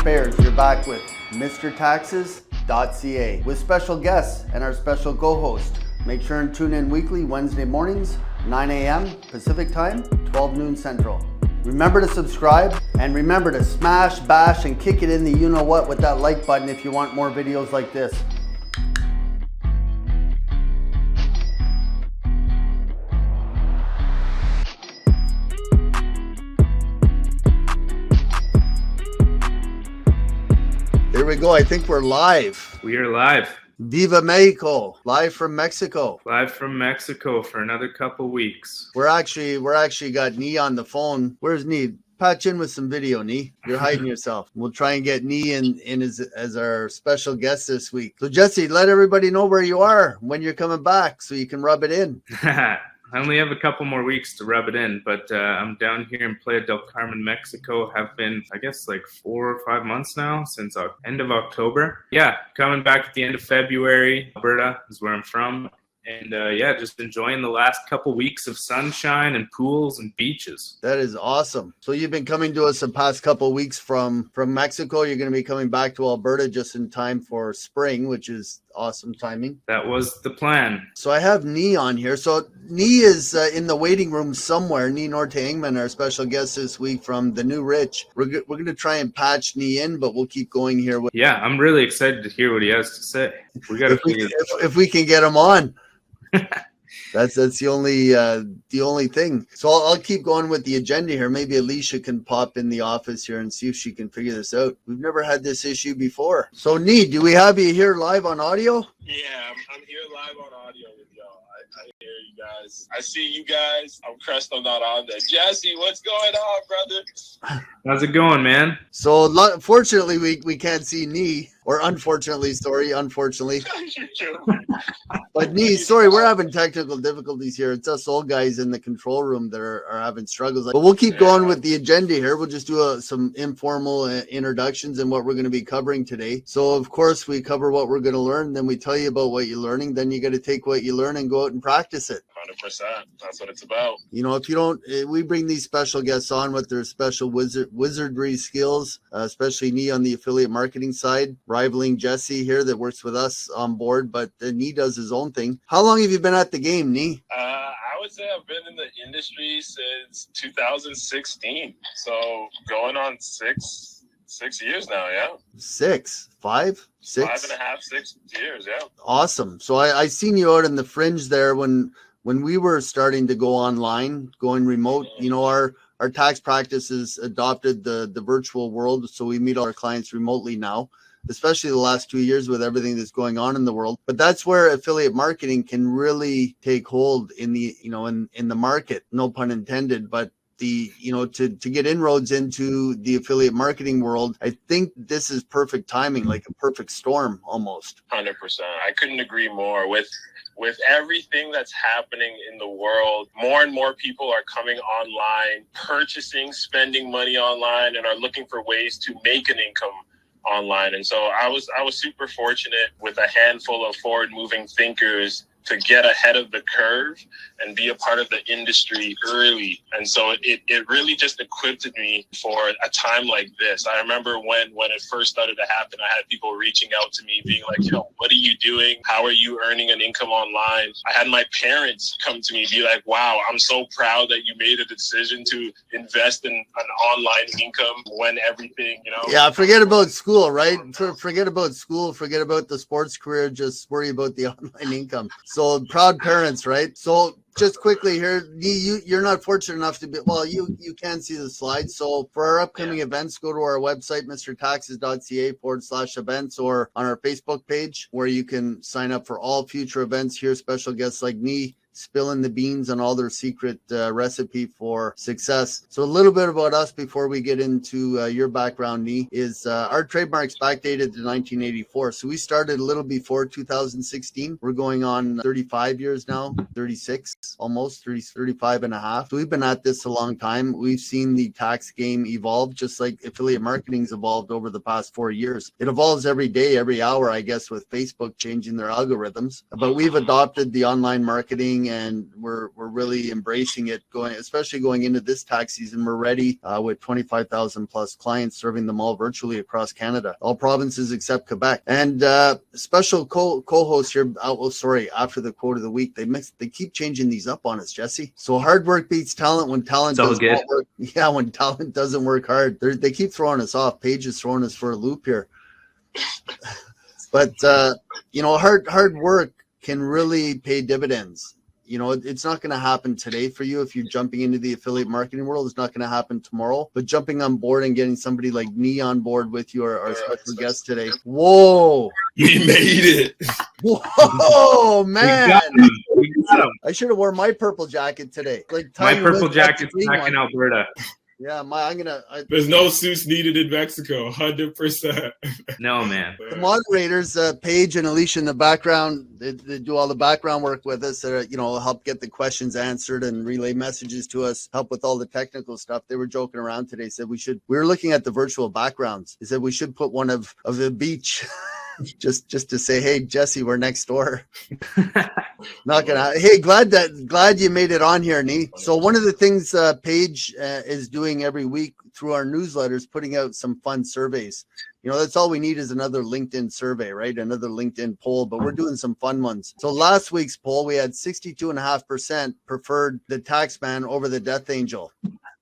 taxpayers, you're back with MrTaxes.ca with special guests and our special co-host. Make sure and tune in weekly Wednesday mornings, 9 a.m. Pacific time, 12 noon Central. Remember to subscribe and remember to smash, bash, and kick it in the you-know-what with that like button if you want more videos like this. Here we go. I think we're live. We are live. Viva Mexico, live from Mexico. Live from Mexico for another couple weeks. We're actually got Nee on the phone. Where's Nee? Patch in with some video, Nee. You're hiding yourself. We'll try and get Nee in as our special guest this week. So Jesse, let everybody know where you are when you're coming back so you can rub it in. I only have a couple more weeks to rub it in, but I'm down here in Playa del Carmen, Mexico. Have been, I guess, like 4 or 5 months now, since end of October. Yeah, coming back at the end of February. Alberta is where I'm from. And yeah, just enjoying the last couple weeks of sunshine and pools and beaches. That is awesome. So you've been coming to us the past couple of weeks from Mexico. You're going to be coming back to Alberta just in time for spring, which is awesome timing. That was the plan. So I have Nee on here. So Nee is in the waiting room somewhere. Nee Nortey, our special guest this week from the New Rich. We're going to try and patch Nee in, but we'll keep going here. Yeah, I'm really excited to hear what he has to say. We got to figure if we can get him on. That's the only thing. So I'll keep going with the agenda here. Maybe Alicia can pop in the office here and see if she can figure this out. We've never had this issue before. So Nee, do we have you here live on audio? Yeah, I'm here live on audio with y'all. I hear you guys. I see you guys. I'm crushed I'm not on there. Jesse, what's going on, brother? How's it going, man? So fortunately, we can't see Nee. Or unfortunately. But Nee, sorry, we're having technical difficulties here. It's us old guys in the control room that are having struggles. But we'll keep going with the agenda here. We'll just do some informal introductions and what we're going to be covering today. So, of course, we cover what we're going to learn. Then we tell you about what you're learning. Then you got to take what you learn and go out and practice it. 100%. That's what it's about. You know, if you don't, we bring these special guests on with their special wizardry skills, especially Nee on the affiliate marketing side, rivaling Jesse here that works with us on board, but Nee does his own thing. How long have you been at the game, Nee? I would say I've been in the industry since 2016. So going on six years now, yeah. 5, 6? 5.5, 6 years, yeah. Awesome. So I seen you out in the fringe there when we were starting to go online, going remote. You know, our tax practices adopted the virtual world, so we meet all our clients remotely now, especially the last 2 years with everything that's going on in the world. But that's where affiliate marketing can really take hold in the, you know, in the market, no pun intended, but to get inroads into the affiliate marketing world, I think this is perfect timing, like a perfect storm almost. 100%. I couldn't agree more. With everything that's happening in the world, more and more people are coming online, purchasing, spending money online, and are looking for ways to make an income online. And so I was super fortunate with a handful of forward-moving thinkers to get ahead of the curve and be a part of the industry early. And so it really just equipped me for a time like this. I remember when it first started to happen, I had people reaching out to me being like, what are you doing? How are you earning an income online? I had my parents come to me, be like, wow, I'm so proud that you made a decision to invest in an online income when everything, Yeah, forget about school, right? Forget about school, forget about the sports career, just worry about the online income. So proud parents, right? So just quickly here, you're not fortunate enough to be, well, you can see the slides. So for our upcoming events, go to our website, MrTaxes.ca/events, or on our Facebook page where you can sign up for all future events here, special guests like me, spilling the beans on all their secret recipe for success. So a little bit about us before we get into your background, Nee, is our trademark's backdated to 1984. So we started a little before 2016. We're going on 35 years now, 36, almost 35 and a half. So we've been at this a long time. We've seen the tax game evolve, just like affiliate marketing's evolved over the past 4 years. It evolves every day, every hour, I guess, with Facebook changing their algorithms. But we've adopted the online marketing happening, and we're really embracing it, especially going into this tax season. We're ready with 25,000 plus clients, serving them all virtually across Canada, all provinces except Quebec. And special co-host here. After the quote of the week, they keep changing these up on us, Jesse. So hard work beats talent when talent doesn't work. Yeah, when talent doesn't work hard, they keep throwing us off. Paige is throwing us for a loop here. But hard work can really pay dividends. It's not going to happen today for you if you're jumping into the affiliate marketing world. It's not going to happen tomorrow. But jumping on board and getting somebody like me on board with you, our special guest today. Whoa! We made it. Whoa, man! We got him. I should have worn my purple jacket today. My purple jacket's back in Alberta. Yeah, There's no suits needed in Mexico, 100%. No, man. The moderators, Paige and Alicia in the background, they do all the background work with us. Help get the questions answered and relay messages to us, help with all the technical stuff. They were joking around today, said we were looking at the virtual backgrounds. They said we should put one of the beach. just to say, hey, Jesse, we're next door. Not gonna. Hey, glad you made it on here, Nee. So one of the things Paige is doing every week through our newsletters, putting out some fun surveys. That's all we need is another LinkedIn survey, right? Another LinkedIn poll, but we're doing some fun ones. So last week's poll, we had 62.5% preferred the tax man over the death angel.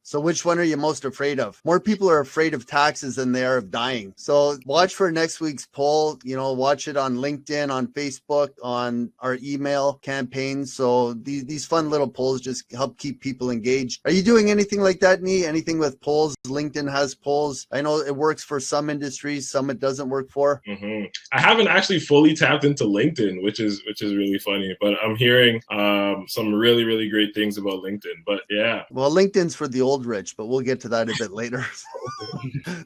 So which one are you most afraid of? More people are afraid of taxes than they are of dying. So watch for next week's poll. Watch it on LinkedIn, on Facebook, on our email campaigns. So these fun little polls just help keep people engaged. Are you doing anything like that, Nee? Anything with polls? LinkedIn has polls. I know it works for some industries, some it doesn't work for. Mm-hmm. I haven't actually fully tapped into LinkedIn, which is really funny. But I'm hearing some really, really great things about LinkedIn. But yeah. Well, LinkedIn's for the old rich, but we'll get to that a bit later.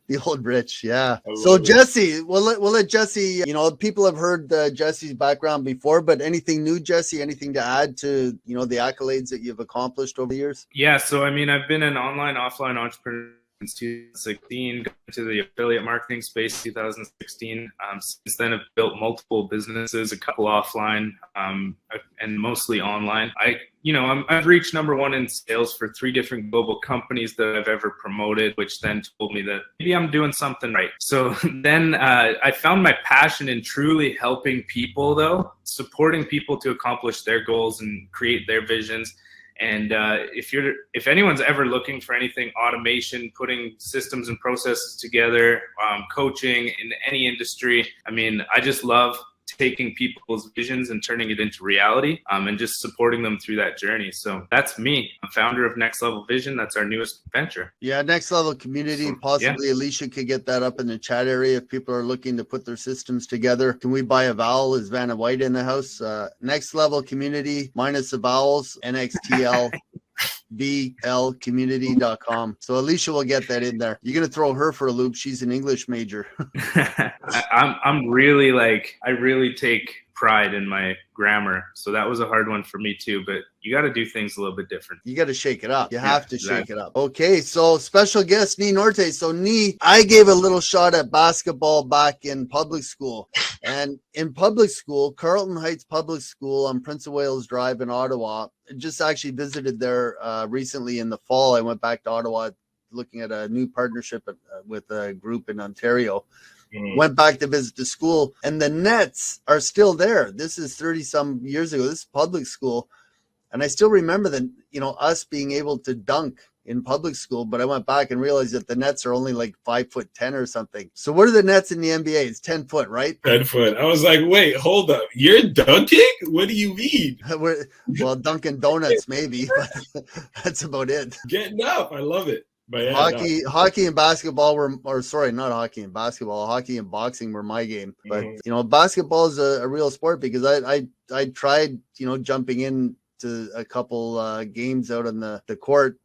The old rich, yeah. So Jesse, we'll let Jesse, people have heard Jesse's background before, but anything new, Jesse, anything to add to, the accolades that you've accomplished over the years? Yeah, so I've been an online, offline entrepreneur since 2016, got into the affiliate marketing space 2016. Since then, I've built multiple businesses, a couple offline, and mostly online. I've reached number one in sales for 3 different global companies that I've ever promoted, which then told me that maybe I'm doing something right. So then I found my passion in truly helping people, though, supporting people to accomplish their goals and create their visions. And if anyone's ever looking for anything, automation, putting systems and processes together, coaching in any industry, I just love taking people's visions and turning it into reality, and just supporting them through that journey. So that's me. I'm founder of Next Level Vision. That's our newest venture. Yeah, Next Level Community. Possibly Alicia could get that up in the chat area if people are looking to put their systems together. Can we buy a vowel? Is Vanna White in the house? Next Level Community minus the vowels, NXTL. blcommunity.com. So Alicia will get that in there. You're gonna throw her for a loop. She's an English major. I'm really I really take pride in my grammar, so that was a hard one for me too, but you got to do things a little bit different. You got to shake it up. You have to shake it up. Okay, so special guest Nee Nortey. So Nee, I gave a little shot at basketball back in public school, and in public school, Carlton Heights Public School on Prince of Wales Drive in Ottawa, just actually visited there recently in the fall. I went back to Ottawa looking at a new partnership with a group in Ontario. Went back to visit the school, and the nets are still there. This is 30 some years ago. This is public school. And I still remember that, us being able to dunk in public school, but I went back and realized that the nets are only 5'10" or something. So what are the nets in the NBA? It's 10 foot, right? 10 foot. I was like, wait, hold up. You're dunking? What do you mean? Well, Dunkin' Donuts maybe, but that's about it. Getting up. I love it. But yeah, hockey and basketball not hockey and basketball. Hockey and boxing were my game. But basketball is a real sport, because I tried jumping in to a couple games out on the court,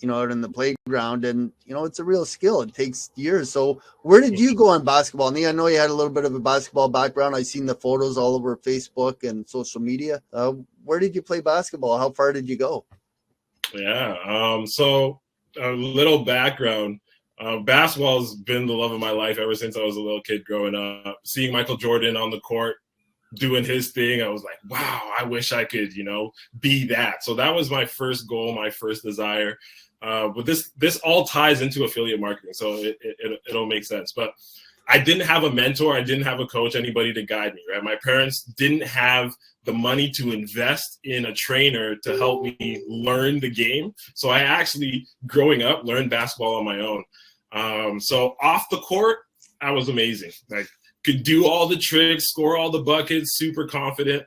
out in the playground, and it's a real skill. It takes years. So where did you go on basketball? Nee, I know you had a little bit of a basketball background. I've seen the photos all over Facebook and social media. Where did you play basketball? How far did you go? Yeah. So a little background. Basketball has been the love of my life ever since I was a little kid growing up. Seeing Michael Jordan on the court doing his thing. I was like, wow, I wish I could, be that. So that was my first goal, my first desire. But this all ties into affiliate marketing, so it'll make sense. But I didn't have a mentor. I didn't have a coach, anybody to guide me, right? My parents didn't have the money to invest in a trainer to help me learn the game. So I actually, growing up, learned basketball on my own. So off the court, I was amazing. Like, could do all the tricks, score all the buckets, super confident.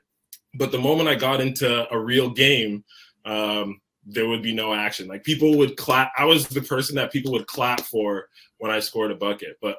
But the moment I got into a real game, there would be no action. Like, people would clap. I was the person that people would clap for when I scored a bucket. But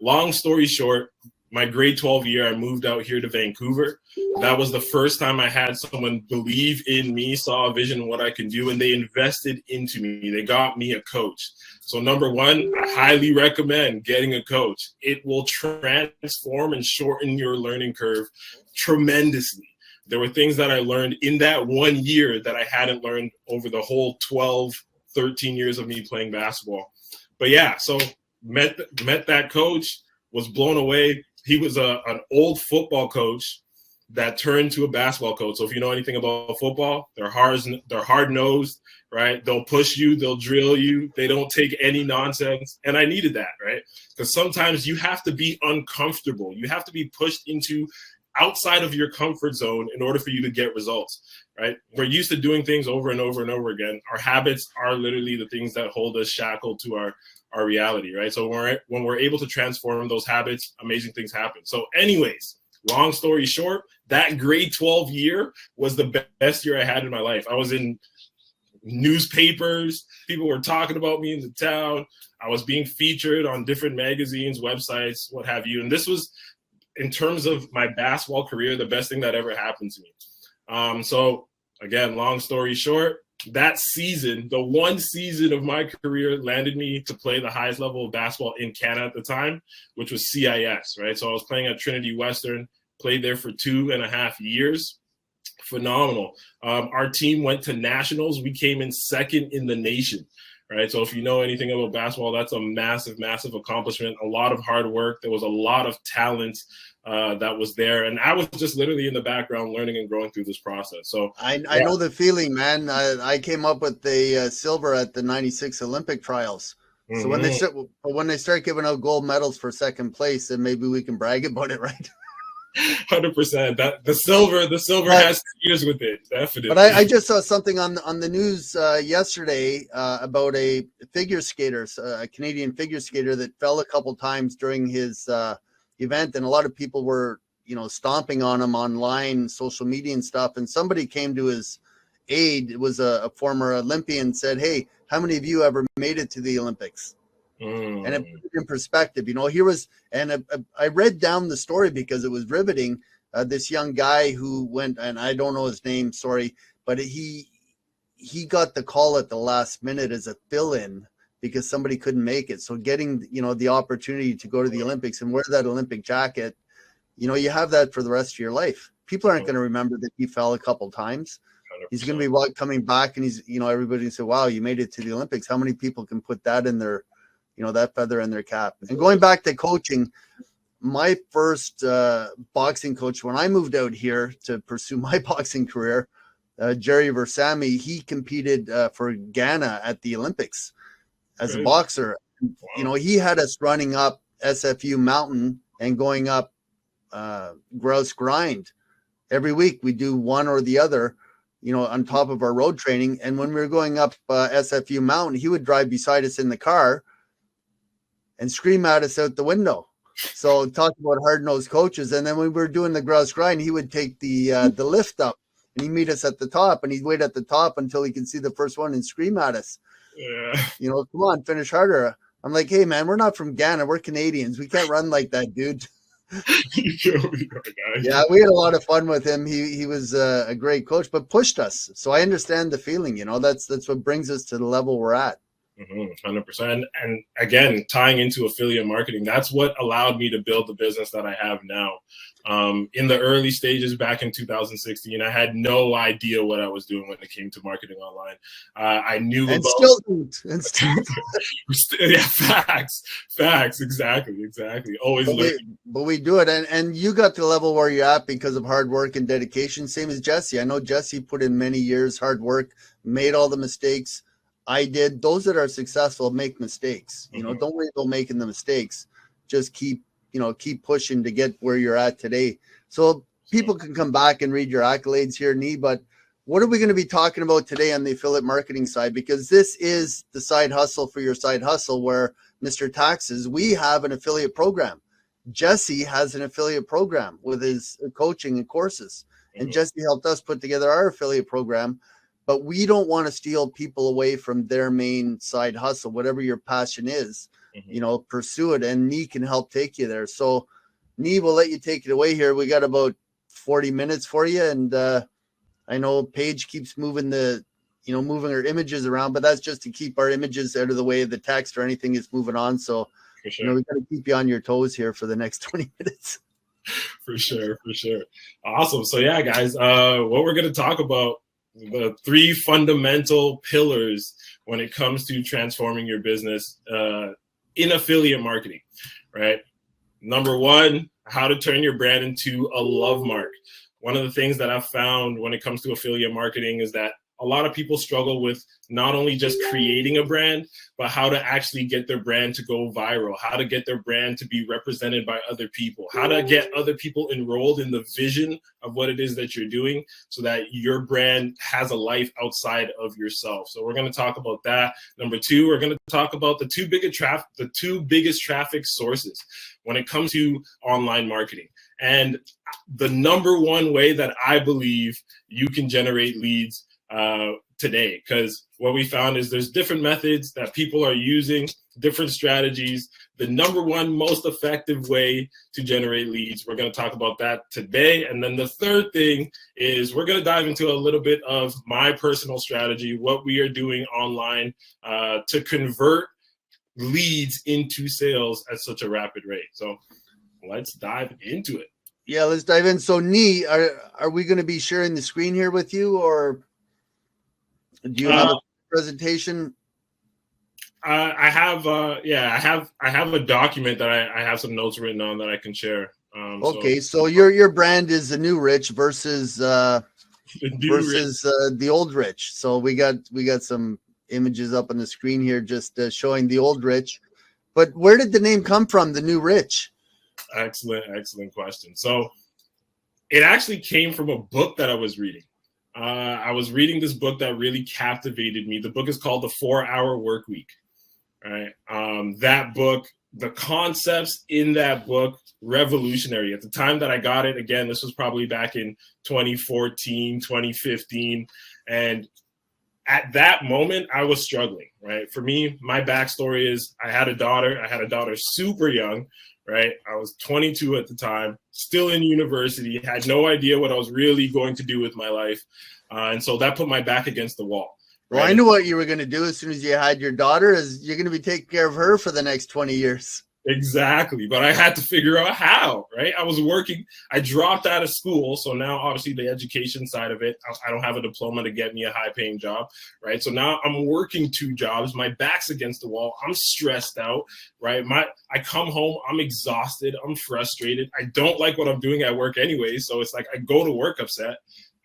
long story short, my grade 12 year, I moved out here to Vancouver. That was the first time I had someone believe in me, saw a vision of what I can do, and they invested into me. They got me a coach. So number one, I highly recommend getting a coach. It will transform and shorten your learning curve tremendously. There were things that I learned in that 1 year that I hadn't learned over the whole 12, 13 years of me playing basketball. But yeah, so met that coach, was blown away. He was an old football coach that turned to a basketball coach. So if you know anything about football, they're hard-nosed, right? They'll push you, they'll drill you. They don't take any nonsense. And I needed that, right? Because sometimes you have to be uncomfortable. You have to be pushed into outside of your comfort zone in order for you to get results, right? We're used to doing things over and over and over again. Our habits are literally the things that hold us shackled to our reality, right? So when we're able to transform those habits, amazing things happen. So anyways, long story short, that grade 12 year was the best year I had in my life. I was in newspapers. People were talking about me in the town. I was being featured on different magazines, websites, what have you. And this was, in terms of my basketball career, the best thing that ever happened to me. So again, long story short, that season, the one season of my career, landed me to play the highest level of basketball in Canada at the time, which was CIS, right? So I was playing at Trinity Western, played there for 2.5 years. Phenomenal. Our team went to nationals. We came in second in the nation, right? So if you know anything about basketball, that's a massive, massive accomplishment. A lot of hard work. There was a lot of talent that was there. And I was just literally in the background learning and growing through this process. So I know the feeling, man. I came up with the silver at the 96 Olympic trials. So when they start giving out gold medals for second place, then maybe we can brag about it, right? 100%. That the silver has years with it, definitely. But I just saw something on the news yesterday about a figure skater, a Canadian figure skater that fell a couple times during his event, and a lot of people were, stomping on him online, social media and stuff. And somebody came to his aid. It was a former Olympian, said, "Hey, how many of you ever made it to the Olympics?" And it put it in perspective, here was, and I read down the story because it was riveting. This young guy who went, and I don't know his name, sorry, but he got the call at the last minute as a fill-in because somebody couldn't make it. So getting, the opportunity to go to the Olympics and wear that Olympic jacket, you have that for the rest of your life. People aren't going to remember that he fell a couple times. 100%. He's going to be coming back, and he's, everybody say, "Wow, you made it to the Olympics." How many people can put that in their, that feather in their cap? And going back to coaching, my first boxing coach, when I moved out here to pursue my boxing career, Jerry Versami, he competed for Ghana at the Olympics as a boxer. Wow. He had us running up SFU Mountain and going up Grouse Grind. Every week we do one or the other, on top of our road training. And when we were going up SFU Mountain, he would drive beside us in the car and scream at us out the window. So talk about hard-nosed coaches. And then when we were doing the Grouse Grind, he would take the lift up and he'd meet us at the top, and he'd wait at the top until he could see the first one and scream at us. Yeah. Come on, finish harder. I'm like, "Hey man, we're not from Ghana. We're Canadians. We can't run like that, dude." Yeah, we had a lot of fun with him. He was a great coach, but pushed us. So I understand the feeling, that's what brings us to the level we're at. 100%. And again, tying into affiliate marketing, that's what allowed me to build the business that I have now. In the early stages back in 2016, I had no idea what I was doing when it came to marketing online. I knew and about still don't. And still yeah, facts, exactly. Always learning. but we do it, and you got to the level where you're at because of hard work and dedication. Same as Jesse. I know Jesse put in many years hard work, made all the mistakes. I did. Those that are successful make mistakes. You know, don't worry about making the mistakes. Just keep pushing to get where you're at today. So people can come back and read your accolades here, Nee, but what are we going to be talking about today on the affiliate marketing side? Because this is the side hustle for your side hustle where Mr. Taxes, we have an affiliate program. Jesse has an affiliate program with his coaching and courses. And Jesse helped us put together our affiliate program. But we don't want to steal people away from their main side hustle. Whatever your passion is, pursue it, and Nee can help take you there. So Nee, we'll let you take it away here. We got about 40 minutes for you. And I know Paige keeps moving moving her images around, but that's just to keep our images out of the way of the text or anything is moving on. So, for sure. We got to keep you on your toes here for the next 20 minutes. For sure. Awesome. So yeah, guys, what we're going to talk about, the 3 fundamental pillars when it comes to transforming your business in affiliate marketing, right? Number 1, how to turn your brand into a love mark. One of the things that I've found when it comes to affiliate marketing is that a lot of people struggle with not only just creating a brand, but how to actually get their brand to go viral, how to get their brand to be represented by other people, how to get other people enrolled in the vision of what it is that you're doing so that your brand has a life outside of yourself. So we're going to talk about that. Number 2, we're going to talk about the two biggest traffic sources when it comes to online marketing. And the number 1 way that I believe you can generate leads today, because what we found is there's different methods that people are using, different strategies. The number 1 most effective way to generate leads, we're going to talk about that today. And then the 3rd thing is we're going to dive into a little bit of my personal strategy, what we are doing online to convert leads into sales at such a rapid rate. So let's dive into it. Yeah, let's dive in. So Nee, are we going to be sharing the screen here with you, or do you have a presentation? I have a document that I have some notes written on that I can share. Okay, so your brand is the new Rich versus the old Rich. So we got some images up on the screen here just showing the old Rich. But where did the name come from, the new Rich? Excellent question. So it actually came from a book that I was reading. I was reading this book that really captivated me. The book is called The 4-Hour Workweek. Right? That book, the concepts in that book, revolutionary. At the time that I got it, again, this was probably back in 2014, 2015. And at that moment, I was struggling, right? For me, my backstory is I had a daughter super young, right? I was 22 at the time, still in university, had no idea what I was really going to do with my life. And so that put my back against the wall. Right? Well, I knew what you were going to do as soon as you had your daughter, is you're going to be taking care of her for the next 20 years. Exactly. But I had to figure out how, right? I was working. I dropped out of school. So now obviously the education side of it, I don't have a diploma to get me a high paying job, right? So now I'm working 2 jobs. My back's against the wall. I'm stressed out, right? I come home. I'm exhausted. I'm frustrated. I don't like what I'm doing at work anyway. So it's like I go to work upset.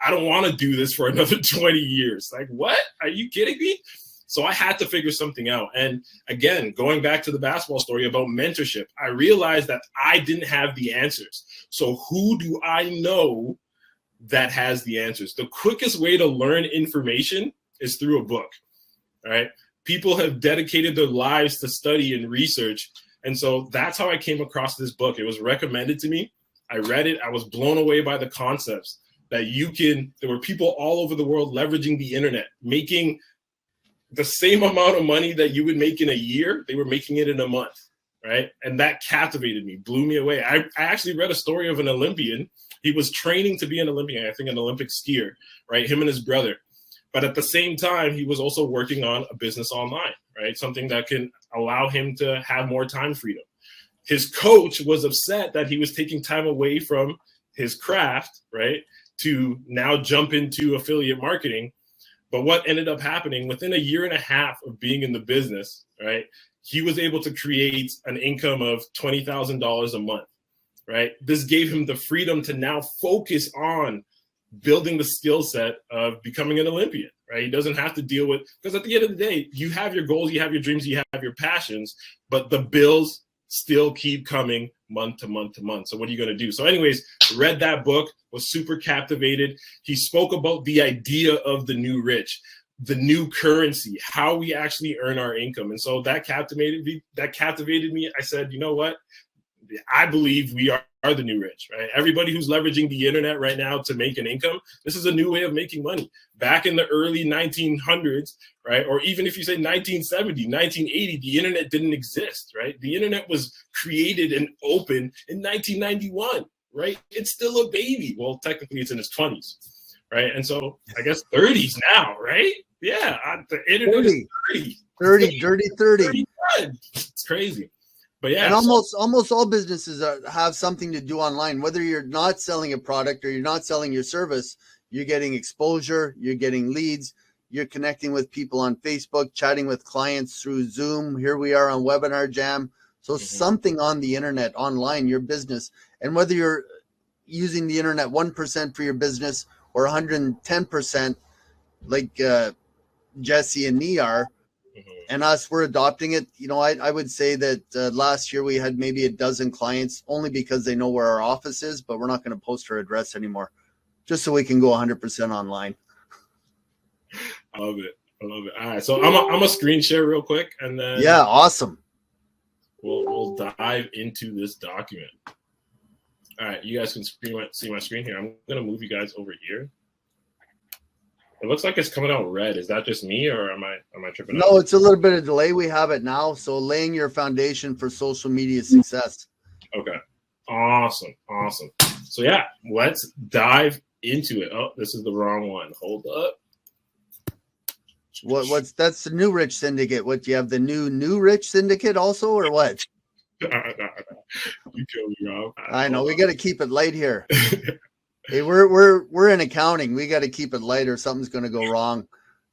I don't want to do this for another 20 years. Like, what? Are you kidding me? So I had to figure something out. And again, going back to the basketball story about mentorship, I realized that I didn't have the answers. So who do I know that has the answers? The quickest way to learn information is through a book, right? People have dedicated their lives to study and research. And so that's how I came across this book. It was recommended to me. I read it. I was blown away by the concepts that there were people all over the world leveraging the internet, making the same amount of money that you would make in a year, they were making it in a month, right? And that captivated me, blew me away. I actually read a story of an Olympian. He was training to be an Olympian, I think an Olympic skier, right? Him and his brother. But at the same time, he was also working on a business online, right? Something that can allow him to have more time freedom. His coach was upset that he was taking time away from his craft, right, to now jump into affiliate marketing. But what ended up happening within a year and a half of being in the business, right, he was able to create an income of $20,000 a month, right? This gave him the freedom to now focus on building the skill set of becoming an Olympian, right? He doesn't have to deal with, because at the end of the day, you have your goals, you have your dreams, you have your passions, but the bills still keep coming month to month to month. So what are you going to do? So anyways, read that book, was super captivated. He spoke about the idea of the new rich, the new currency, how we actually earn our income. And so that captivated me. I said, you know what? I believe we are the new rich, right? Everybody who's leveraging the internet right now to make an income, this is a new way of making money. Back in the early 1900s, right? Or even if you say 1970, 1980, the internet didn't exist, right? The internet was created and open in 1991, right? It's still a baby. Well, technically it's in its 20s, right? And so I guess 30s now, right? Yeah, the internet is 30. Dirty 30. It's crazy. But yeah, and almost all businesses have something to do online. Whether you're not selling a product or you're not selling your service, you're getting exposure, you're getting leads, you're connecting with people on Facebook, chatting with clients through Zoom. Here we are on Webinar Jam. So something on the internet, online, your business. And whether you're using the internet 1% for your business or 110%, like Jesse and Nee are, and us, we're adopting it. You know, I would say that last year we had maybe a dozen clients, only because they know where our office is, but we're not going to post our address anymore, just so we can go 100% online. I love it. All right, so I'm a screen share real quick, and then awesome. We'll dive into this document. All right, you guys can see my screen here. I'm gonna move you guys over here. It looks like it's coming out red. Is that just me, or am I tripping out? No, it's a little bit of delay. We have it now. So laying your foundation for social media success. Okay. Awesome. So yeah, let's dive into it. Oh, this is the wrong one. Hold up. That's the New Rich Syndicate. What, do you have the new Rich Syndicate also, or what? You killed me, Rob. I know. We got to keep it light here. Hey, we're in accounting. We got to keep it light or something's going to go wrong.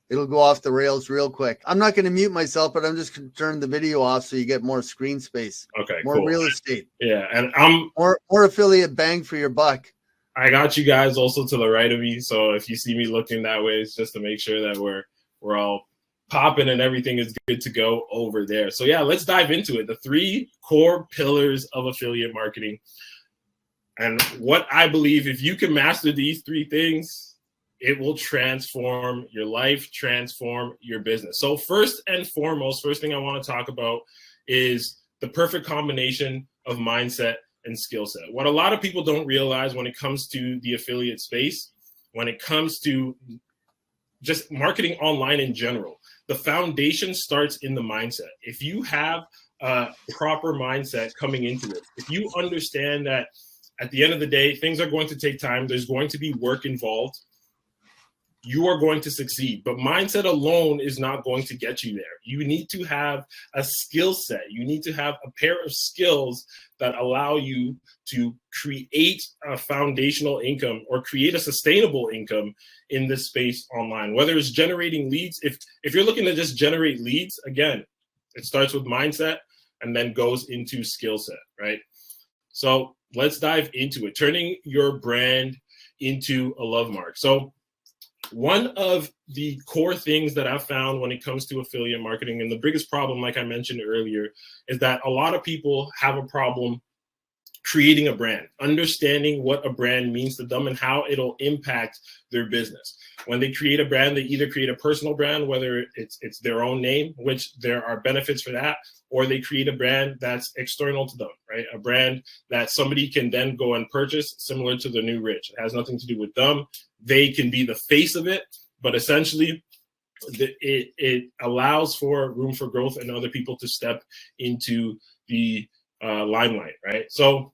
It'll go off the rails real quick. I'm not going to mute myself, but I'm just going to turn the video off so you get more screen space. Okay, more cool. real estate. Yeah, and I'm more affiliate bang for your buck. I got you guys also to the right of me, so if you see me looking that way, it's just to make sure that we're all popping and everything is good to go over there. So yeah, let's dive into it. The 3 core pillars of affiliate marketing. And what I believe, if you can master these 3 things, it will transform your life, transform your business. So first and foremost, first thing I want to talk about is the perfect combination of mindset and skill set. What a lot of people don't realize when it comes to the affiliate space, when it comes to just marketing online in general, the foundation starts in the mindset. If you have a proper mindset coming into it, if you understand that at the end of the day, things are going to take time. There's going to be work involved. You are going to succeed. But mindset alone is not going to get you there. You need to have a skill set. You need to have a pair of skills that allow you to create a foundational income or create a sustainable income in this space online. Whether it's generating leads, if you're looking to just generate leads, again, it starts with mindset and then goes into skill set, right? So let's dive into it. Turning your brand into a love mark. So one of the core things that I've found when it comes to affiliate marketing, and the biggest problem, like I mentioned earlier, is that a lot of people have a problem creating a brand, understanding what a brand means to them and how it'll impact their business. When they create a brand, they either create a personal brand, whether it's their own name, which there are benefits for that, or they create a brand that's external to them, right? A brand that somebody can then go and purchase, similar to the New Rich. It has nothing to do with them. They can be the face of it, but essentially it allows for room for growth and other people to step into the limelight, right? So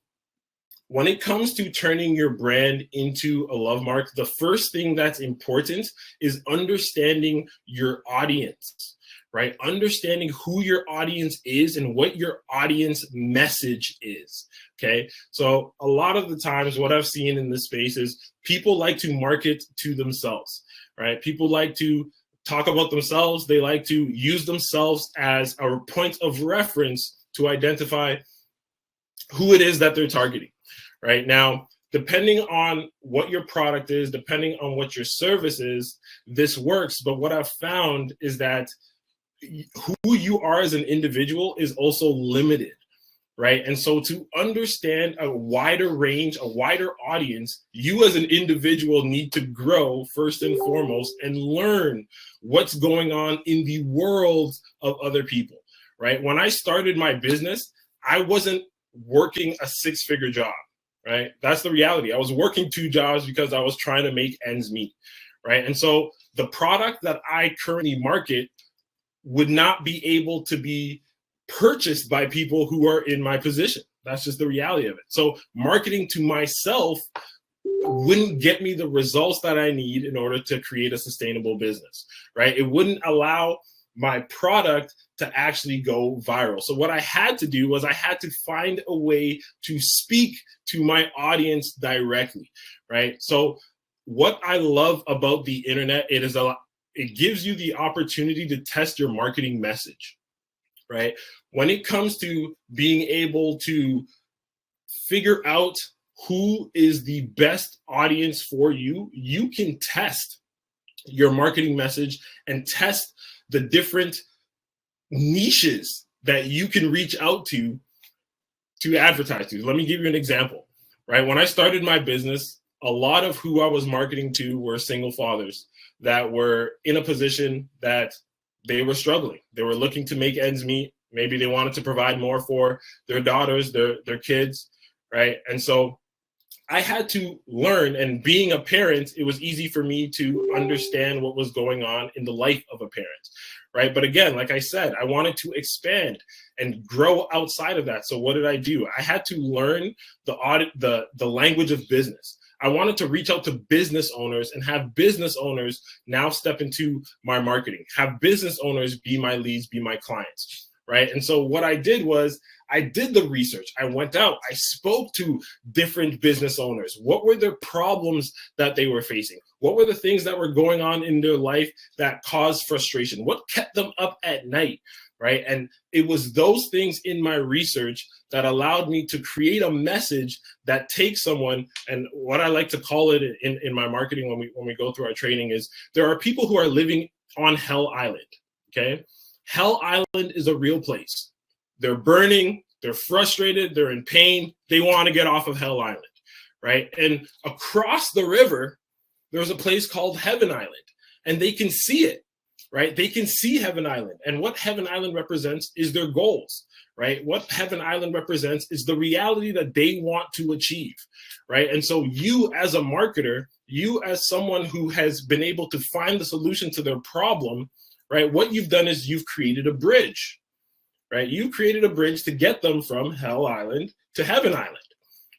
when it comes to turning your brand into a love mark, the first thing that's important is understanding your audience, right? Understanding who your audience is and what your audience message is, okay? So a lot of the times what I've seen in this space is people like to market to themselves, right? People like to talk about themselves. They like to use themselves as a point of reference to identify who it is that they're targeting, right? Now, depending on what your product is, depending on what your service is, this works. But what I've found is that who you are as an individual is also limited, right? And so to understand a wider range, a wider audience, you as an individual need to grow first and foremost and learn what's going on in the world of other people, right? When I started my business, I wasn't working a six-figure job, right? That's the reality. I was working 2 jobs because I was trying to make ends meet, right? And so the product that I currently market would not be able to be purchased by people who are in my position. That's just the reality of it. So marketing to myself wouldn't get me the results that I need in order to create a sustainable business, right? It wouldn't allow my product to actually go viral. So what I had to do was I had to find a way to speak to my audience directly, right? So what I love about the internet, it gives you the opportunity to test your marketing message, right? When it comes to being able to figure out who is the best audience for you, you can test your marketing message and test the different niches that you can reach out to advertise to. Let me give you an example, right? When I started my business, a lot of who I was marketing to were single fathers that were in a position that they were struggling. They were looking to make ends meet. Maybe they wanted to provide more for their daughters, their kids, right? And so I had to learn, and being a parent, it was easy for me to understand what was going on in the life of a parent, right? But again, like I said, I wanted to expand and grow outside of that. So what did I do? I had to learn the language of business. I wanted to reach out to business owners and have business owners now step into my marketing, have business owners be my leads, be my clients, right? And so what I did was I did the research. I went out, I spoke to different business owners. What were their problems that they were facing? What were the things that were going on in their life that caused frustration? What kept them up at night, right? And it was those things in my research that allowed me to create a message that takes someone, and what I like to call it in my marketing when we go through our training is there are people who are living on Hell Island, okay? Hell Island is a real place. They're burning, they're frustrated, they're in pain, they want to get off of Hell Island, right? And across the river, there's a place called Heaven Island, and they can see it, right? They can see Heaven Island, and what Heaven Island represents is their goals, right? What Heaven Island represents is the reality that they want to achieve, right? And so you as a marketer, you as someone who has been able to find the solution to their problem, right? What you've done is you've created a bridge, right? You created a bridge to get them from Hell Island to Heaven Island,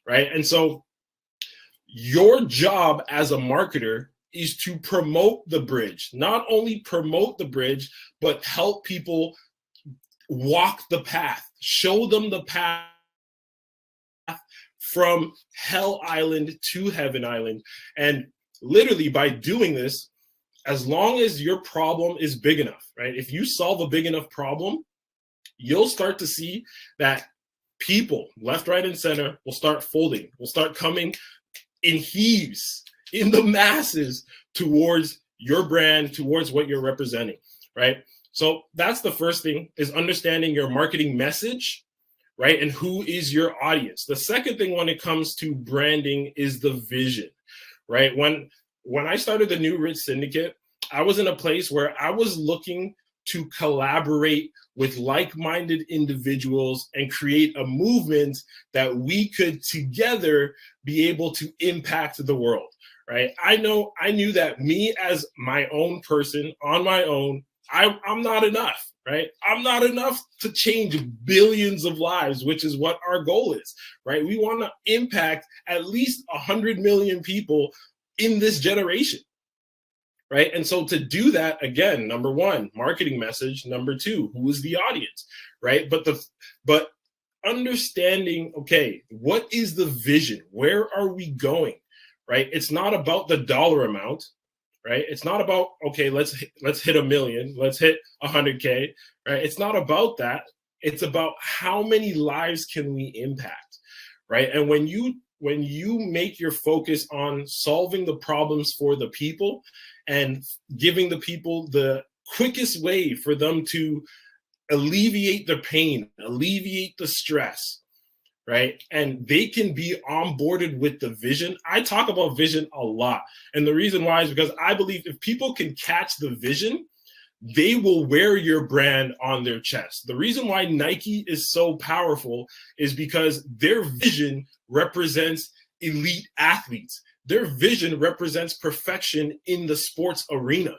right? And so your job as a marketer is to promote the bridge, not only promote the bridge, but help people walk the path, show them the path from Hell Island to Heaven Island. And literally by doing this, as long as your problem is big enough, right? If you solve a big enough problem, you'll start to see that people left, right, and center will start folding, will start coming in heaves, in the masses towards your brand, towards what you're representing, right? So that's the first thing, is understanding your marketing message, right? And who is your audience. The second thing when it comes to branding is the vision, right? When I started the New Rich Syndicate, I was in a place where I was looking to collaborate with like-minded individuals and create a movement that we could together be able to impact the world, right? I knew that me as my own person on my own, I'm not enough, right? I'm not enough to change billions of lives, which is what our goal is, right? We want to impact at least 100 million people in this generation, right? And so to do that, again, number one, marketing message. Number two, who is the audience, right? But understanding, okay, what is the vision? Where are we going, right? It's not about the dollar amount, right? It's not about, okay, let's hit 1 million, let's hit 100K, right? It's not about that. It's about how many lives can we impact, right? And when you make your focus on solving the problems for the people and giving the people the quickest way for them to alleviate the pain, alleviate the stress, right? And they can be onboarded with the vision. I talk about vision a lot. And the reason why is because I believe if people can catch the vision, they will wear your brand on their chest. The reason why Nike is so powerful is because their vision represents elite athletes. Their vision represents perfection in the sports arena,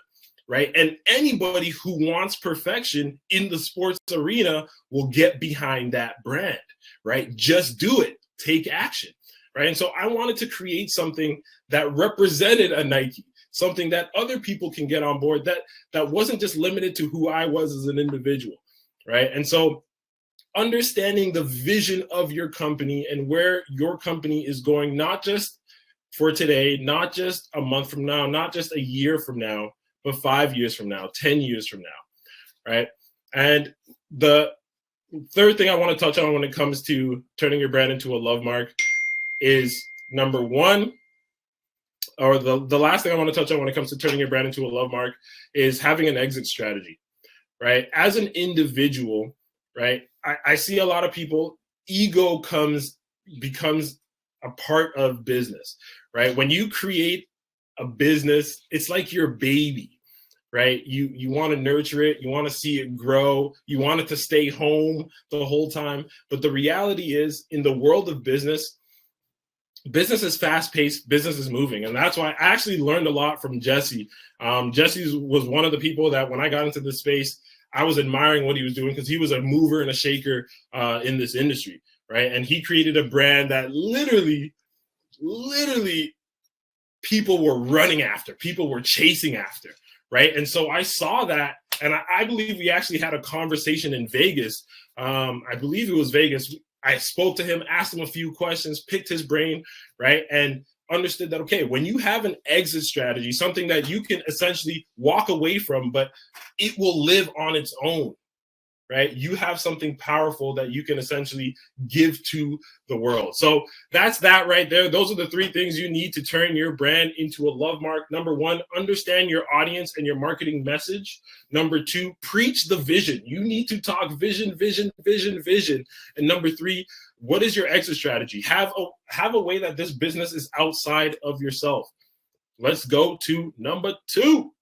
right? And anybody who wants perfection in the sports arena will get behind that brand, right? Just do it. Take action, right? And so I wanted to create something that represented a Nike, something that other people can get on board, that wasn't just limited to who I was as an individual, right? And so understanding the vision of your company and where your company is going, not just for today, not just a month from now, not just a year from now, but 5 years from now, 10 years from now, right? And the third thing I want to touch on when it comes to turning your brand into a love mark is number one, or the last thing I want to touch on when it comes to turning your brand into a love mark is having an exit strategy, right? As an individual, right? I see a lot of people, ego becomes a part of business, right? When you create a business, it's like your baby, right? You want to nurture it, you want to see it grow, you want it to stay home the whole time. But the reality is, in the world of business is fast-paced, business is moving. And that's why I actually learned a lot from Jesse. Jesse was one of the people that when I got into this space, I was admiring what he was doing because he was a mover and a shaker in this industry, right? And he created a brand that literally people were running after, people were chasing after, right? And so I saw that, and I believe we actually had a conversation in Vegas. I believe it was Vegas. I spoke to him, asked him a few questions, picked his brain, right? And understood that, okay, when you have an exit strategy, something that you can essentially walk away from, but it will live on its own, right? You have something powerful that you can essentially give to the world. So that's that right there. Those are the three things you need to turn your brand into a love mark. Number one, understand your audience and your marketing message. Number two, preach the vision. You need to talk vision, vision, vision, vision. And number three, what is your exit strategy? Have a way that this business is outside of yourself. Let's go to number two.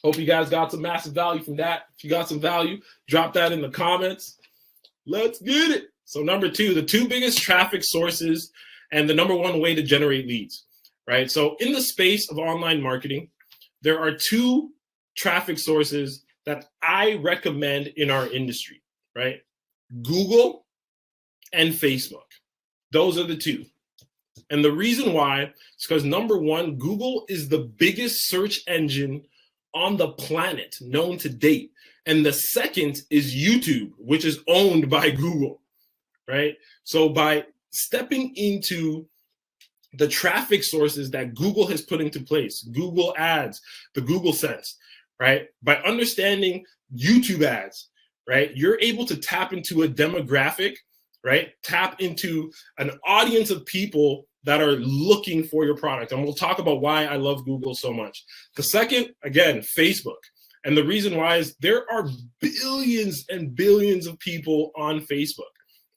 Hope you guys got some massive value from that. If you got some value, drop that in the comments. Let's get it. So number two, the two biggest traffic sources and the number one way to generate leads, right? So in the space of online marketing, there are two traffic sources that I recommend in our industry, right? Google and Facebook. Those are the two. And the reason why is because number one, Google is the biggest search engine on the planet known to date. And the second is YouTube, which is owned by Google, right? So by stepping into the traffic sources that Google has put into place, Google ads, the Google Sense, right? By understanding YouTube ads, right? You're able to tap into a demographic, right? Tap into an audience of people that are looking for your product. And we'll talk about why I love Google so much. The second, again, Facebook. And the reason why is there are billions and billions of people on Facebook,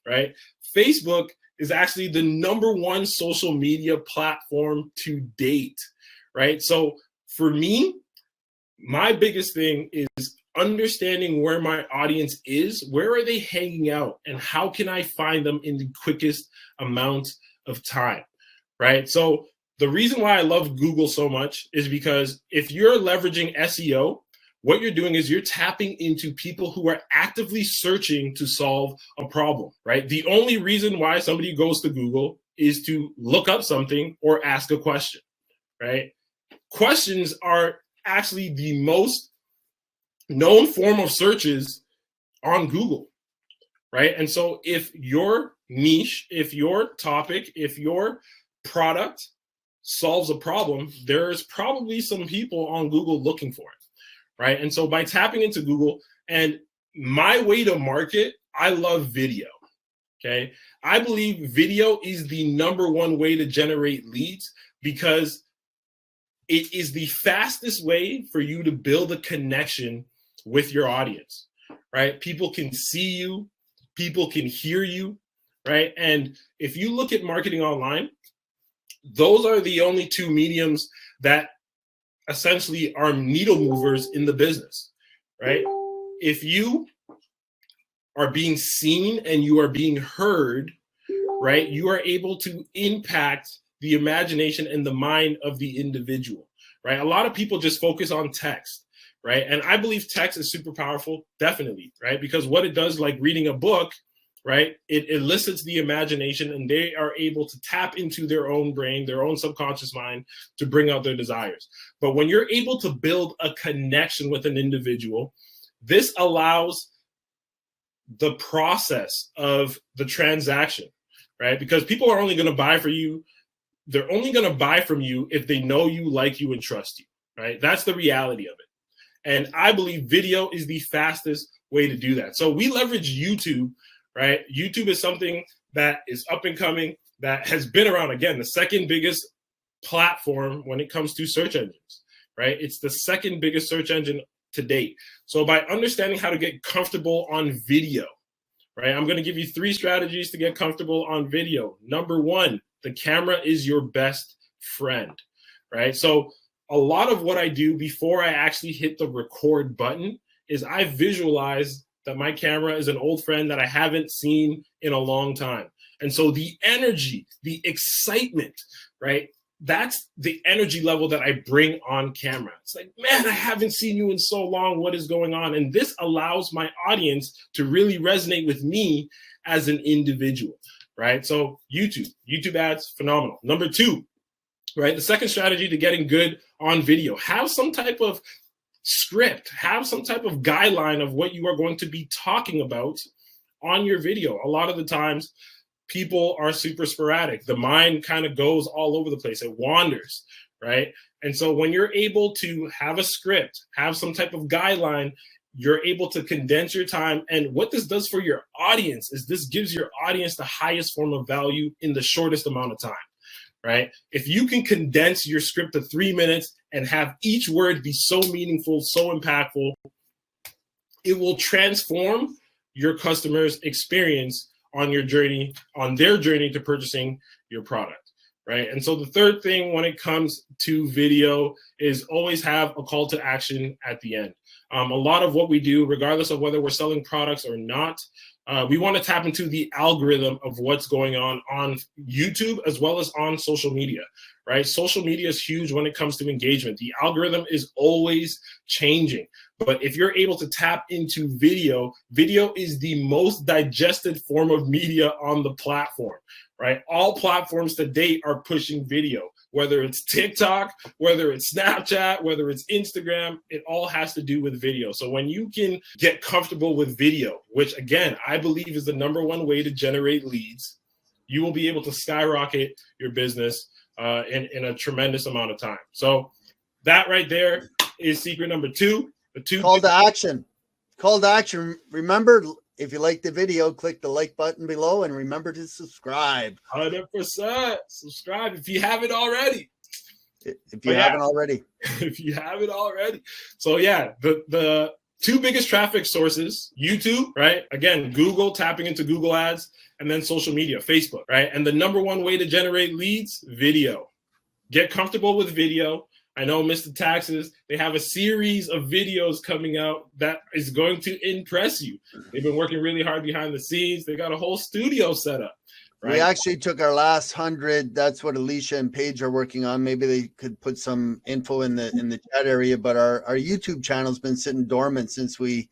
right? Facebook is actually the number one social media platform to date, right? So for me, my biggest thing is understanding where my audience is, where are they hanging out, and how can I find them in the quickest amount of time, right? So the reason why I love Google so much is because if you're leveraging SEO, what you're doing is you're tapping into people who are actively searching to solve a problem, right? The only reason why somebody goes to Google is to look up something or ask a question, right? Questions are actually the most known form of searches on Google, right? And so if your niche, if your topic, if your product solves a problem, there's probably some people on Google looking for it, right? And so by tapping into Google, and my way to market, I love video, okay? I believe video is the #1 way to generate leads because it is the fastest way for you to build a connection with your audience, right? People can see you, people can hear you, right? And if you look at marketing online, those are the only two mediums that essentially are needle movers in the business, right? If you are being seen and you are being heard, right, you are able to impact the imagination and the mind of the individual, right? A lot of people just focus on text, right? And I believe text is super powerful, definitely, right? Because what it does, like reading a book, right, it elicits the imagination and they are able to tap into their own brain, their own subconscious mind to bring out their desires. But when you're able to build a connection with an individual, this allows the process of the transaction, right? Because people are only going to buy for you. They're only going to buy from you if they know you, like you, and trust you, right? That's the reality of it. And I believe video is the fastest way to do that. So we leverage YouTube, right? YouTube is something that is up and coming, that has been around, again, the second biggest platform when it comes to search engines, right? It's the second biggest search engine to date. So by understanding how to get comfortable on video, right? I'm going to give you 3 strategies to get comfortable on video. #1, the camera is your best friend, right? So a lot of what I do before I actually hit the record button is I visualize that my camera is an old friend that I haven't seen in a long time. And so the energy, the excitement, right? That's the energy level that I bring on camera. It's like, man, I haven't seen you in so long. What is going on? And this allows my audience to really resonate with me as an individual, right? So YouTube ads, phenomenal. #2, right? The second strategy to getting good on video, have some type of script, have some type of guideline of what you are going to be talking about on your video. A lot of the times people are super sporadic. The mind kind of goes all over the place. It wanders, right? And so when you're able to have a script, have some type of guideline, you're able to condense your time. And what this does for your audience is this gives your audience the highest form of value in the shortest amount of time, right? If you can condense your script to 3 minutes and have each word be so meaningful, so impactful, it will transform your customers' experience on your journey, on their journey to purchasing your product, right? And so the third thing when it comes to video is always have a call to action at the end. A lot of what we do, regardless of whether we're selling products or not, we want to tap into the algorithm of what's going on YouTube as well as on social media, right? Social media is huge when it comes to engagement. The algorithm is always changing. But if you're able to tap into video, video is the most digested form of media on the platform, right? All platforms to date are pushing video, whether it's TikTok, whether it's Snapchat, whether it's Instagram, it all has to do with video. So when you can get comfortable with video, which again, I believe is the #1 way to generate leads, you will be able to skyrocket your business in a tremendous amount of time. So that right there is secret #2. Call to action. Call to action. Remember, if you like the video, click the like button below and remember to subscribe. 100%. Subscribe if you haven't already. If you haven't already. If you haven't already. So yeah, the 2 biggest traffic sources, YouTube, right? Again, Google, tapping into Google ads, and then social media, Facebook, right? And the #1 way to generate leads, video. Get comfortable with video. I know Mr. Taxes, they have a series of videos coming out that is going to impress you. They've been working really hard behind the scenes. They got a whole studio set up, right? We actually took our last 100. That's what Alicia and Paige are working on. Maybe they could put some info in the chat area. But our YouTube channel's been sitting dormant since we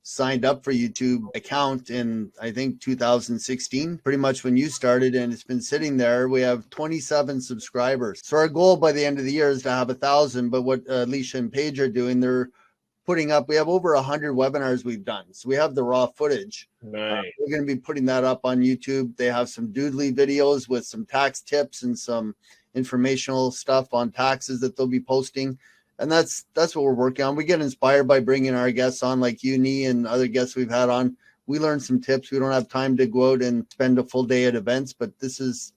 signed up for YouTube account in, I think, 2016, pretty much when you started, and it's been sitting there. We have 27 subscribers. So our goal by the end of the year is to have 1,000. But what Alicia and Paige are doing, they're putting up, we have over 100 webinars we've done. So we have the raw footage. Nice. We're going to be putting that up on YouTube. They have some doodly videos with some tax tips and some informational stuff on taxes that they'll be posting. And that's what we're working on. We get inspired by bringing our guests on, like you, Nee, and other guests we've had on. We learn some tips. We don't have time to go out and spend a full day at events, but this is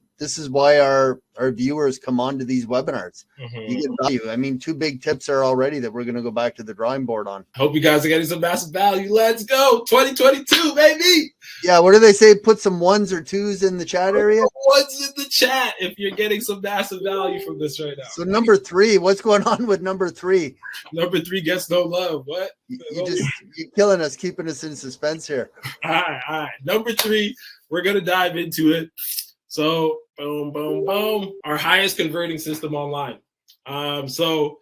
why our viewers come on to these webinars. You get value. I mean, 2 big tips are already that we're going to go back to the drawing board on. Hope you guys are getting some massive value. Let's go. 2022, baby. Yeah, what do they say? Put some 1s or 2s in the chat area. 1s in the chat if you're getting some massive value from this right now. So number 3, what's going on with number 3? Number 3 gets no love. What? You're killing us, keeping us in suspense here. All right. Number 3, we're going to dive into it. So boom, boom, boom. Our highest converting system online. So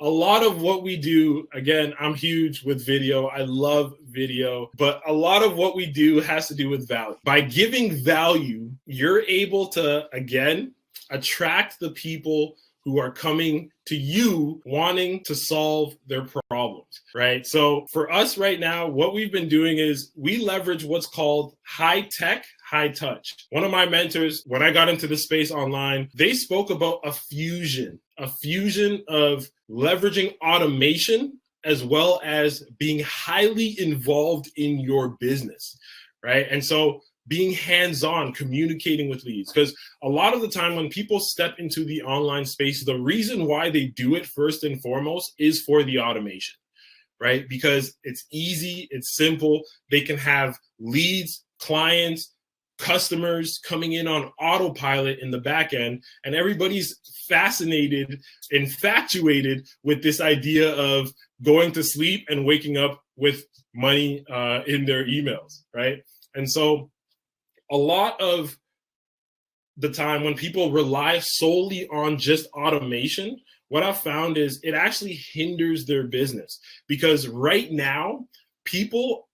a lot of what we do, again, I'm huge with video. I love video, but a lot of what we do has to do with value. By giving value, you're able to, again, attract the people who are coming to you wanting to solve their problems, right? So for us right now, what we've been doing is we leverage what's called high tech, high touch. One of my mentors, when I got into the space online, they spoke about a fusion of leveraging automation as well as being highly involved in your business, right? And so being hands-on, communicating with leads. Because a lot of the time when people step into the online space, the reason why they do it first and foremost is for the automation, right? Because it's easy, it's simple. They can have leads, clients, customers coming in on autopilot in the back end, and everybody's fascinated, infatuated with this idea of going to sleep and waking up with money in their emails, right? And so a lot of the time when people rely solely on just automation, what I've found is it actually hinders their business, because right now people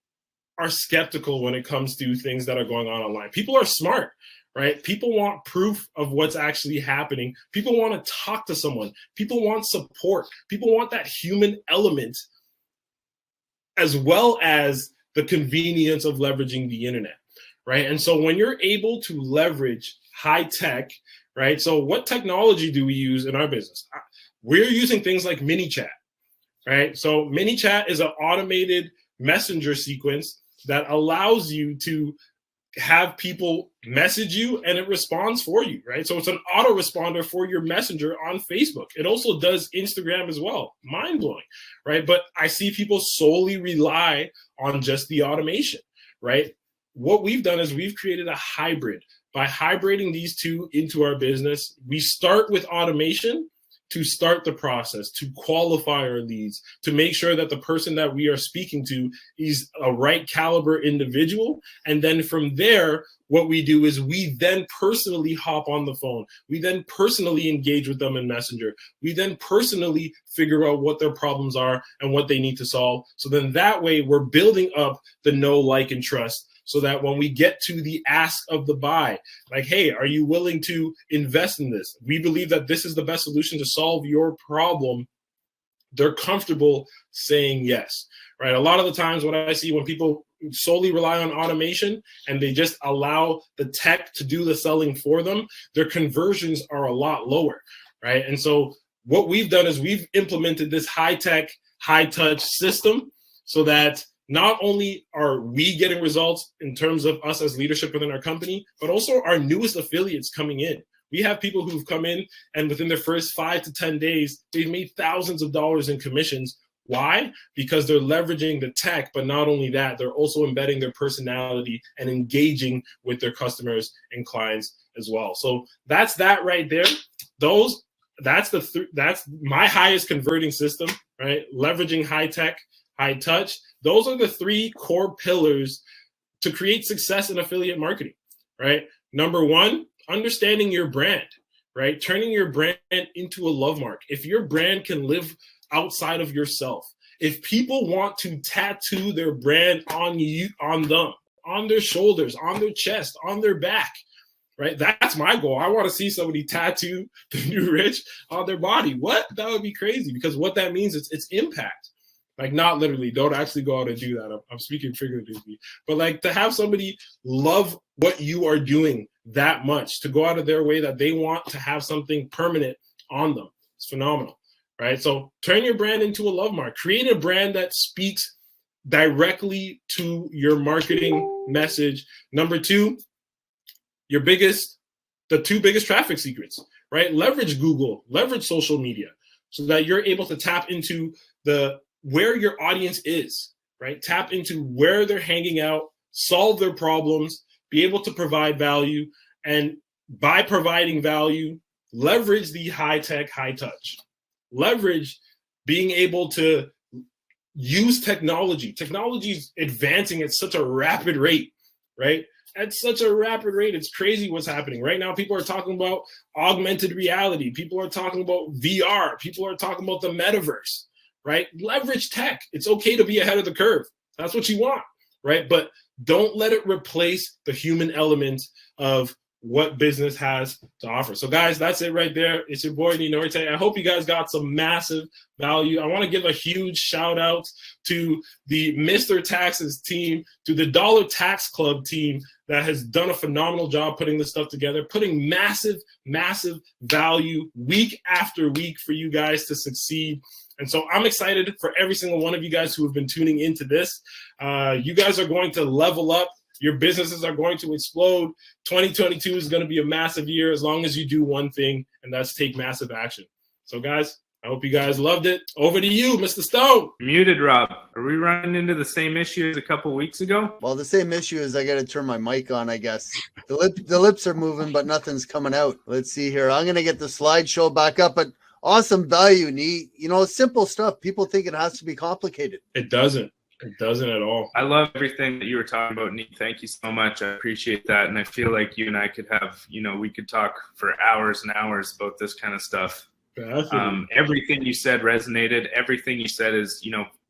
are skeptical when it comes to things that are going on online. People are smart, right? People want proof of what's actually happening. People want to talk to someone. People want support. People want that human element, as well as the convenience of leveraging the internet, right? And so when you're able to leverage high tech, right? So what technology do we use in our business? We're using things like MiniChat, right? So MiniChat is an automated messenger sequence that allows you to have people message you and it responds for you, right? So it's an autoresponder for your messenger on Facebook. It also does Instagram as well. Mind blowing, right? But I see people solely rely on just the automation, right? What we've done is we've created a hybrid. By hybriding these two into our business, we start with automation to start the process, to qualify our leads, to make sure that the person that we are speaking to is a right caliber individual. And then from there, what we do is we then personally hop on the phone. We then personally engage with them in Messenger. We then personally figure out what their problems are and what they need to solve. So then that way we're building up the know, like, and trust, so that when we get to the ask of the buy, like, hey, are you willing to invest in this? We believe that this is the best solution to solve your problem. They're comfortable saying yes, right? A lot of the times what I see when people solely rely on automation and they just allow the tech to do the selling for them, their conversions are a lot lower, right? And so what we've done is we've implemented this high-tech, high-touch system so that not only are we getting results in terms of us as leadership within our company, but also our newest affiliates coming in. We have people who've come in and within their first 5 to 10 days, they've made thousands of dollars in commissions. Why? Because they're leveraging the tech, but not only that, they're also embedding their personality and engaging with their customers and clients as well. So that's that right there. That's my highest converting system, right? Leveraging high tech, high touch. Those are the 3 core pillars to create success in affiliate marketing, right? Number one, understanding your brand, right? Turning your brand into a love mark. If your brand can live outside of yourself, if people want to tattoo their brand on you, on them, on their shoulders, on their chest, on their back, right? That's my goal. I want to see somebody tattoo the new Rich on their body. What? That would be crazy, because what that means is it's impact. Like, not literally, don't actually go out and do that. I'm speaking figuratively. But like, to have somebody love what you are doing that much, to go out of their way that they want to have something permanent on them, it's phenomenal, right? So turn your brand into a love mark. Create a brand that speaks directly to your marketing message. Number two, the two biggest traffic secrets, right? Leverage Google, leverage social media, so that you're able to tap into where your audience is, right? Tap into where they're hanging out, solve their problems, be able to provide value. And by providing value, leverage the high tech, high touch. Leverage being able to use technology. Technology is advancing at such a rapid rate, right? At such a rapid rate. It's crazy what's happening. Right now, people are talking about augmented reality. People are talking about VR. People are talking about the metaverse, right? Leverage tech. It's okay to be ahead of the curve. That's what you want, right? But don't let it replace the human element of what business has to offer. So guys, that's it right there. It's your boy Nortey. I hope you guys got some massive value. I want to give a huge shout out to the Mr. Taxes team, to the Dollar Tax Club team that has done a phenomenal job putting this stuff together, putting massive, massive value week after week for you guys to succeed. And so I'm excited for every single one of you guys who have been tuning into this. You guys are going to level up. Your businesses are going to explode. 2022 is going to be a massive year as long as you do one thing, and that's take massive action. So, guys, I hope you guys loved it. Over to you, Mr. Stone. Muted, Rob. Are we running into the same issue as a couple weeks ago? Well, the same issue is I got to turn my mic on, I guess. The lips are moving, but nothing's coming out. Let's see here. I'm going to get the slideshow back up, but awesome value, Nee. You know, simple stuff. People think it has to be complicated. It doesn't. It doesn't at all. I love everything that you were talking about, Nee. Thank you so much. I appreciate that. And I feel like you and I could have, we could talk for hours and hours about this kind of stuff. Everything you said resonated. Everything you said is,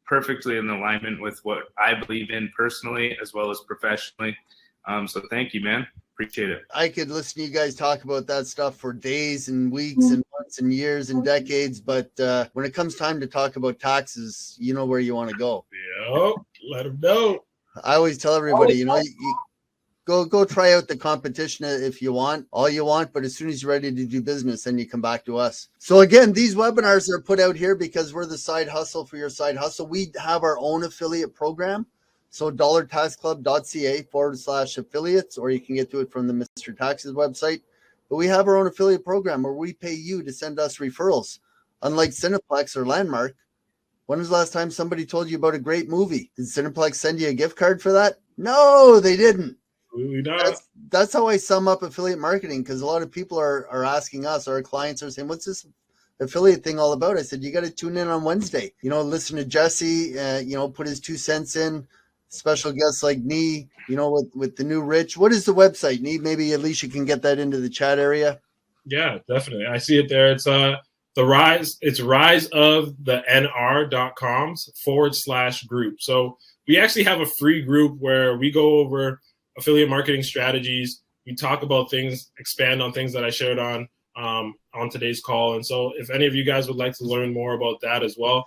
perfectly in alignment with what I believe in personally as well as professionally. So thank you, man. Appreciate it. I could listen to you guys talk about that stuff for days and weeks and months and years and decades, but when it comes time to talk about taxes, you know where you want to go. Yep, let them know. I always tell everybody, you go try out the competition if you want, all you want, but as soon as you're ready to do business, then you come back to us. So again, these webinars are put out here because we're the side hustle for your side hustle. We have our own affiliate program. So DOLLARTAXCLub.ca/affiliates, or you can get to it from the Mr. Taxes website. But we have our own affiliate program where we pay you to send us referrals. Unlike Cineplex or Landmark, when was the last time somebody told you about a great movie? Did Cineplex send you a gift card for that? No, they didn't. Really not. That's how I sum up affiliate marketing, because a lot of people are asking us, our clients are saying, what's this affiliate thing all about? I said, you got to tune in on Wednesday. Listen to Jesse, put his 2 cents in. Special guests like Nee, with the new Rich. What is the website, Nee? Maybe at least you can get that into the chat area. Yeah, definitely. I see it there. It's it's riseofthenr.com/group. So we actually have a free group where we go over affiliate marketing strategies. We talk about things, expand on things that I shared on today's call. And so if any of you guys would like to learn more about that as well,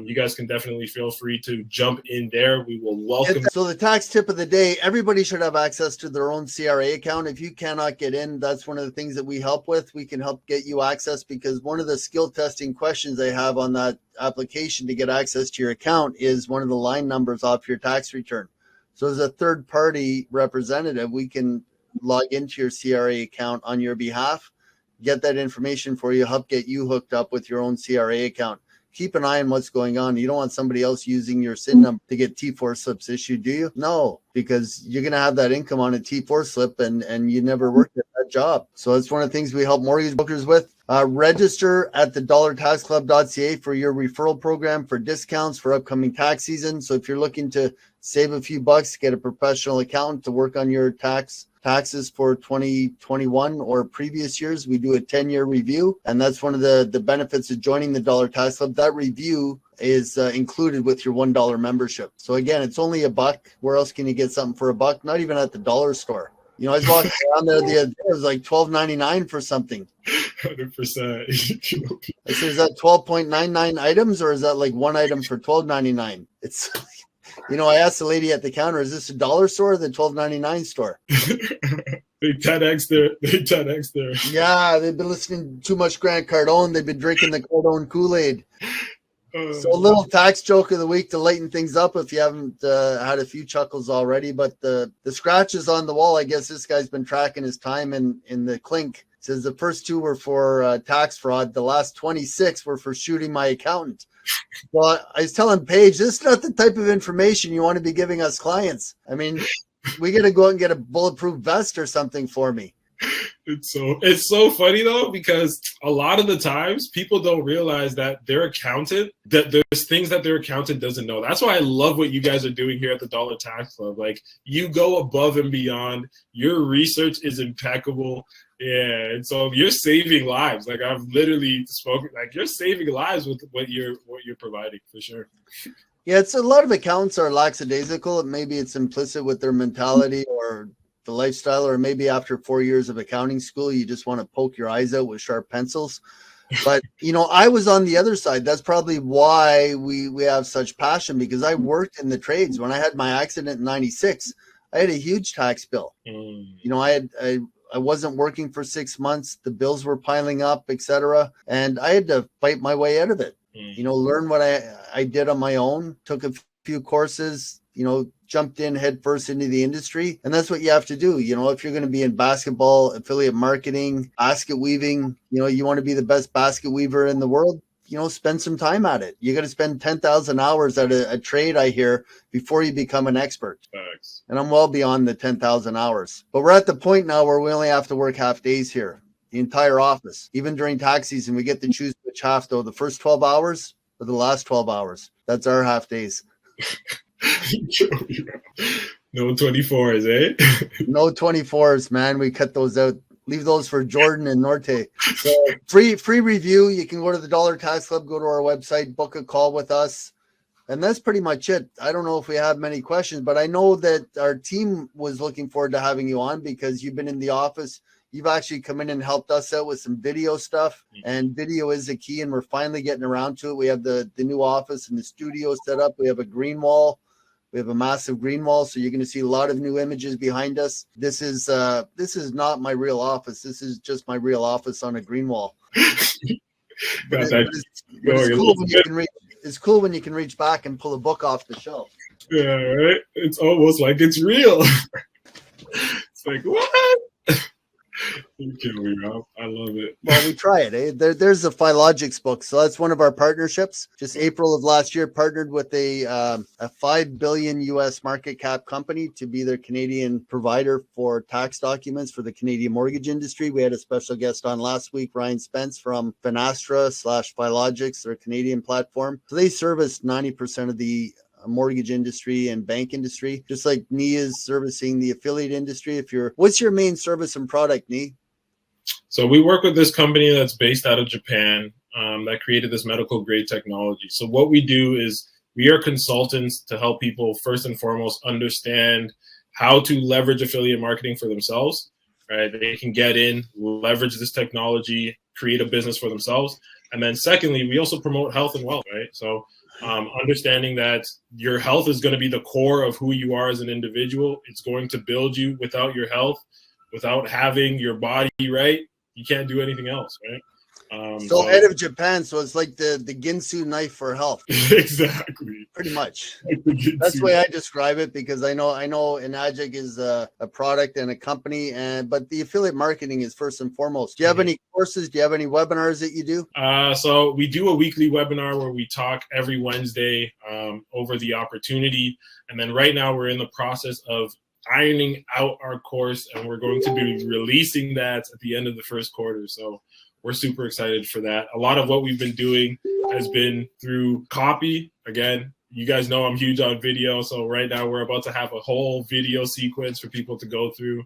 you guys can definitely feel free to jump in there. We will welcome. So the tax tip of the day, everybody should have access to their own CRA account. If you cannot get in, that's one of the things that we help with. We can help get you access, because one of the skill testing questions they have on that application to get access to your account is one of the line numbers off your tax return. So as a third party representative, we can log into your CRA account on your behalf, get that information for you, help get you hooked up with your own CRA account. Keep an eye on what's going on. You don't want somebody else using your SIN number to get T4 slips issued, do you? No, because you're going to have that income on a T4 slip and you never worked at that job. So that's one of the things we help mortgage brokers with. Register at the DOLLARTAXCLub.ca for your referral program for discounts for upcoming tax season. So if you're looking to save a few bucks, get a professional accountant to work on your tax taxes for 2021 or previous years, we do a 10-year review. And that's one of the benefits of joining the Dollar Tax Club. That review is included with your $1 membership. So again, it's only $1. Where else can you get something for $1? Not even at the dollar store. You know, I was walking around there the other day, it was like $12.99 for something. 100%. I said, is that 12.99 items, or is that like one item for $12.99? It's, you know, I asked the lady at the counter, is this a dollar store or the $12.99 store? They 10x there. They 10x there. Yeah, they've been listening too much Grant Cardone. They've been drinking the Cardone Kool-Aid. So a little tax joke of the week to lighten things up if you haven't had a few chuckles already. But the scratches on the wall, I guess this guy's been tracking his time in the clink. It says the first 2 were for tax fraud. The last 26 were for shooting my accountant. Well, I was telling Paige, this is not the type of information you want to be giving us clients. I mean, we got to go out and get a bulletproof vest or something for me. It's so funny though, because a lot of the times people don't realize that their accountant, that there's things that their accountant doesn't know. That's why I love what you guys are doing here at the Dollar Tax Club. Like, you go above and beyond. Your research is impeccable. Yeah, and so you're saving lives. Like, I've literally spoken, like, you're saving lives with what you're providing, for sure. Yeah, it's a lot of accountants are lackadaisical. Maybe it's implicit with their mentality or the lifestyle, or maybe after 4 years of accounting school, you just want to poke your eyes out with sharp pencils. But, you know, I was on the other side. That's probably why we have such passion, because I worked in the trades. When I had my accident in 96, I had a huge tax bill. You know, I wasn't working for 6 months. The bills were piling up, etc. And I had to fight my way out of it. You know, learn what I did on my own, took a few courses, you know, jumped in head first into the industry. And that's what you have to do. You know, if you're going to be in basketball, affiliate marketing, basket weaving, you know, you want to be the best basket weaver in the world, you know, spend some time at it. You got to spend 10,000 hours at a trade, I hear, before you become an expert. Thanks. And I'm well beyond the 10,000 hours. But we're at the point now where we only have to work half days here. The entire office. Even during tax season, we get to choose which half, though, the first 12 hours or the last 12 hours. That's our half days. No 24s, eh? No 24s, man. We cut those out. Leave those for Jordan and Nortey. So free review. You can go to the Dollar Tax Club, go to our website, book a call with us. And that's pretty much it. I don't know if we have many questions, but I know that our team was looking forward to having you on, because you've been in the office. You've actually come in and helped us out with some video stuff, and video is the key, and we're finally getting around to it. We have the new office and the studio set up. We have a green wall. We have a massive green wall, so you're going to see a lot of new images behind us. This is not my real office. This is just my real office on a green wall. It's cool when you can reach back and pull a book off the shelf. Yeah, right? It's almost like it's real. It's like, what? You kidding me, Rob? I love it. Well, we try it. Eh? There's the Philogics book. So that's one of our partnerships. Just April of last year, partnered with a $5 billion US market cap company to be their Canadian provider for tax documents for the Canadian mortgage industry. We had a special guest on last week, Ryan Spence from Finastra/Philogics, their Canadian platform. So they service 90% of the mortgage industry and bank industry, just like Nee is servicing the affiliate industry. What's your main service and product, Nee? So we work with this company that's based out of Japan that created this medical grade technology. So what we do is we are consultants to help people first and foremost understand how to leverage affiliate marketing for themselves, right? They can get in, leverage this technology, create a business for themselves. And then secondly, we also promote health and wealth, right? So understanding that your health is going to be the core of who you are as an individual. It's going to build you. Without your health, without having your body right, you can't do anything else, right? So out of Japan, so it's like the Ginsu knife for health. Exactly. Pretty much. That's the way I describe it, because I know Enagic is a product and a company, but the affiliate marketing is first and foremost. Do you have any courses? Do you have any webinars that you do? So we do a weekly webinar where we talk every Wednesday over the opportunity. And then right now we're in the process of ironing out our course, and we're going to be releasing that at the end of the first quarter. So we're super excited for that. A lot of what we've been doing has been through copy. Again, you guys know I'm huge on video. So right now we're about to have a whole video sequence for people to go through.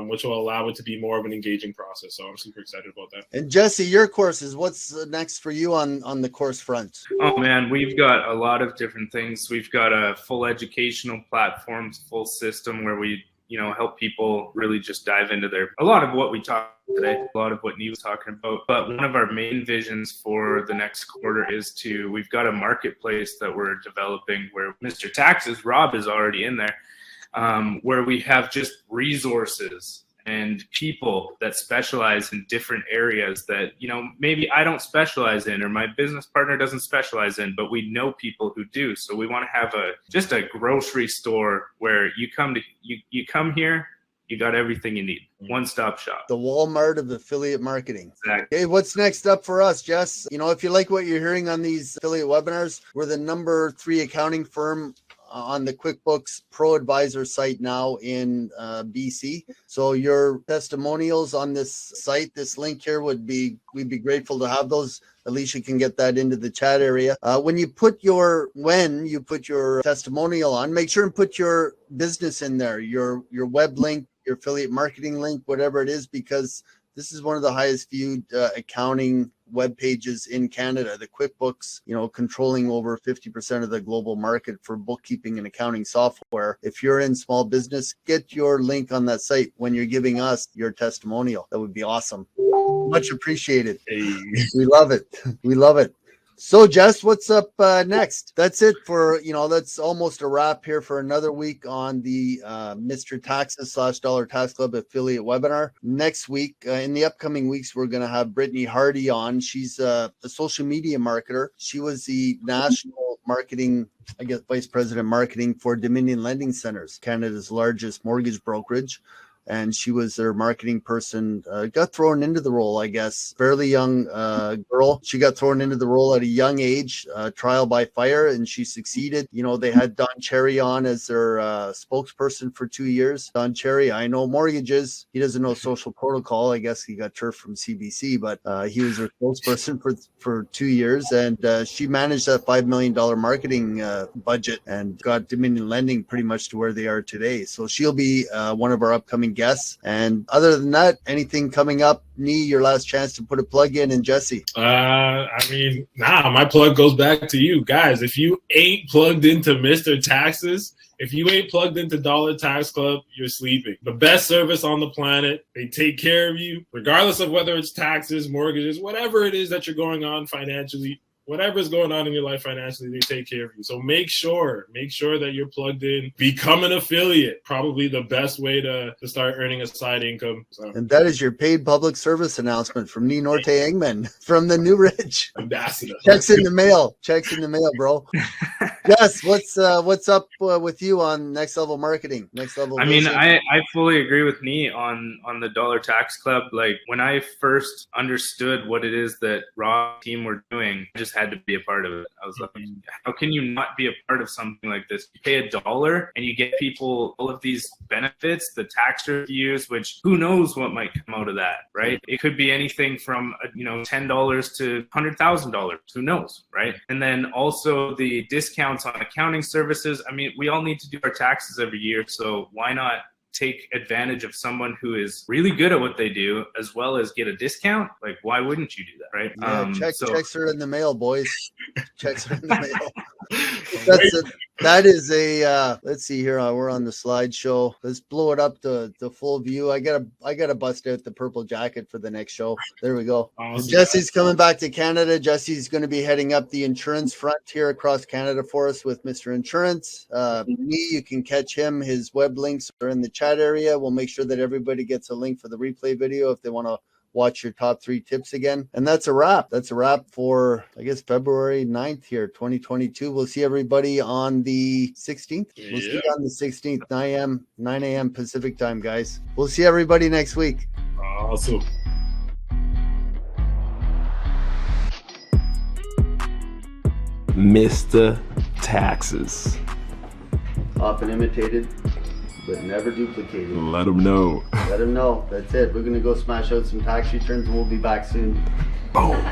which will allow it to be more of an engaging process. So I'm super excited about that. And Jesse, your courses, what's next for you on the course front? Oh man, we've got a lot of different things. We've got a full educational platform, full system where we, help people really just dive into a lot of what we talked today, a lot of what Nee was talking about. But one of our main visions for the next quarter is we've got a marketplace that we're developing where Mr. Taxes, Rob, is already in there, where we have just resources and people that specialize in different areas that, maybe I don't specialize in, or my business partner doesn't specialize in, but we know people who do. So we want to have just a grocery store where you come here, you got everything you need. One-stop shop. The Walmart of affiliate marketing. Exactly. Okay, what's next up for us, Jess? If you like what you're hearing on these affiliate webinars, we're the number 3 accounting firm on the QuickBooks Pro Advisor site now in BC. So your testimonials on this site, this link here we'd be grateful to have those. Alicia can get that into the chat area. When you put your testimonial on, make sure and put your business in there, your web link, your affiliate marketing link, whatever it is, because this is one of the highest viewed accounting web pages in Canada. The QuickBooks, controlling over 50% of the global market for bookkeeping and accounting software. If you're in small business, get your link on that site when you're giving us your testimonial. That would be awesome. Much appreciated. Hey. We love it. We love it. So, Jess, what's up next? That's it for, that's almost a wrap here for another week on the Mr. Taxes / Dollar Tax Club affiliate webinar. Next week, in the upcoming weeks, we're going to have Brittany Hardy on. She's a social media marketer. She was the national marketing, vice president marketing for Dominion Lending Centers, Canada's largest mortgage brokerage. And she was their marketing person, got thrown into the role, fairly young girl. She got thrown into the role at a young age, trial by fire, and she succeeded. They had Don Cherry on as their spokesperson for 2 years. Don Cherry, I know mortgages. He doesn't know social protocol. I guess he got turfed from CBC, but he was their spokesperson for 2 years. And she managed that $5 million marketing budget and got Dominion Lending pretty much to where they are today. So she'll be one of our upcoming guests. And other than that, anything coming up? Nee, your last chance to put a plug in, and Jesse. My plug goes back to you guys. If you ain't plugged into Mr. Taxes, if you ain't plugged into Dollar Tax Club, you're sleeping. The best service on the planet. They take care of you, regardless of whether it's taxes, mortgages, whatever it is that you're going on financially. Whatever is going on in your life financially, they take care of you. So make sure that you're plugged in. Become an affiliate. Probably the best way to start earning a side income. So. And that is your paid public service announcement from Nee Nortey Engman from the New Ridge. Ambassador. Checks in the mail, bro. Yes, what's up with you on Next Level Marketing? Next Level. I fully agree with Nee on the Dollar Tax Club. Like when I first understood what it is that Rob team were doing, I just had to be a part of it. I was like, how can you not be a part of something like this? You pay $1 and you get people all of these benefits, the tax reviews, which who knows what might come out of that, right? It could be anything from $10 to $100,000. Who knows, right? And then also the discounts on accounting services. We all need to do our taxes every year, so why not take advantage of someone who is really good at what they do as well as get a discount? Like, why wouldn't you do that, right? Yeah, checks are in the mail, boys. Checks are in the mail. That is a let's see here, we're on the slideshow. Let's blow it up to full view. I gotta bust out the purple jacket for the next show. There we go. Awesome. Jesse's coming back to Canada. Jesse's going to be heading up the insurance front here across Canada for us with Mr. Insurance. Nee, you can catch him. His web links are in the chat area. We'll make sure that everybody gets a link for the replay video if they want to watch your top 3 tips again. And that's a wrap. That's a wrap for, February 9th here, 2022. We'll see everybody on the 16th. Yeah. We'll see you on the 16th, 9 a.m. Pacific time, guys. We'll see everybody next week. Awesome. Mr. Taxes. Often imitated, but never duplicated. Let them know. Let them know. That's it. We're going to go smash out some tax returns and we'll be back soon. Boom.